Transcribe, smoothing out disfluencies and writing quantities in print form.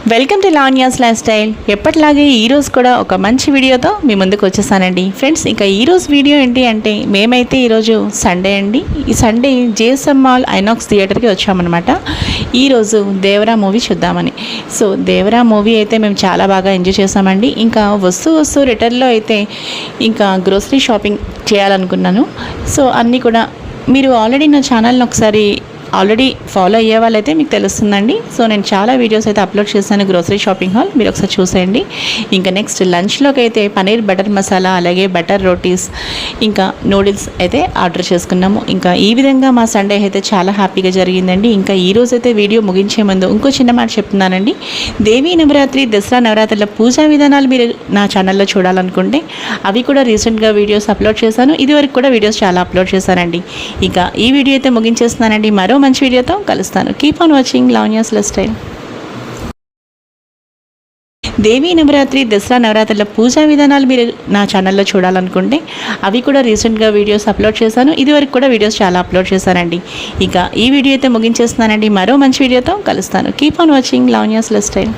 Welcome to Lavanya's life style. ఎప్పటిలాగే ఈరోజు కూడా ఒక మంచి వీడియోతో మీ ముందుకు వచ్చేసానండి ఫ్రెండ్స్. ఇంకా ఈరోజు వీడియో ఏంటి అంటే, మేమైతే ఈరోజు సండే అండి. ఈ సండే జేఎస్ఎం మాల్ ఐనాక్స్ థియేటర్కి వచ్చామన్నమాట. ఈరోజు దేవరా మూవీ చూద్దామని. సో దేవరా మూవీ అయితే మేము చాలా బాగా ఎంజాయ్ చేసామండి. ఇంకా వస్తూ రిటర్న్లో అయితే ఇంకా గ్రోసరీ షాపింగ్ చేయాలనుకున్నాను. సో అన్నీ కూడా మీరు ఆల్రెడీ నా ఛానల్ని ఒకసారి ఫాలో అయ్యే వాళ్ళైతే మీకు తెలుస్తుందండి. సో నేను చాలా వీడియోస్ అయితే అప్లోడ్ చేశాను గ్రోసరీ షాపింగ్ హాల్, మీరు ఒకసారి చూసేయండి. ఇంకా నెక్స్ట్ లంచ్లోకి అయితే పనీర్ బటర్ మసాలా, అలాగే బటర్ రోటీస్, ఇంకా నూడిల్స్ అయితే ఆర్డర్ చేసుకున్నాము. ఇంకా ఈ విధంగా మా సండే అయితే చాలా హ్యాపీగా జరిగిందండి. ఇంకా ఈరోజు అయితే వీడియో ముగించే ముందు ఇంకో చిన్న మాట చెప్తున్నానండి. దేవీ నవరాత్రి, దసరా నవరాత్రుల పూజా విధానాలు మీరు నా ఛానల్లో చూడాలనుకుంటే అవి కూడా రీసెంట్గా వీడియోస్ అప్లోడ్ చేశాను. ఇదివరకు కూడా వీడియోస్ చాలా అప్లోడ్ చేశానండి. ఇక ఈ వీడియో అయితే ముగించేస్తున్నానండి. మరో మంచి వీడియోతో కలుస్తాను. Keep on watching Lavanya's lifestyle. Devi Navratri, Dussehra నవరాత్రుల పూజా విధానాలు మీరు నా ఛానల్లో చూడాలనుకుంటే అవి కూడా రీసెంట్గా వీడియోస్ అప్లోడ్ చేశాను. ఇదివరకు కూడా వీడియోస్ చాలా అప్లోడ్ చేశానండి. ఇక ఈ వీడియో అయితే ముగించేస్తున్నానండి. మరో మంచి వీడియోతో కలుస్తాను. Keep on watching Lavanya's life style.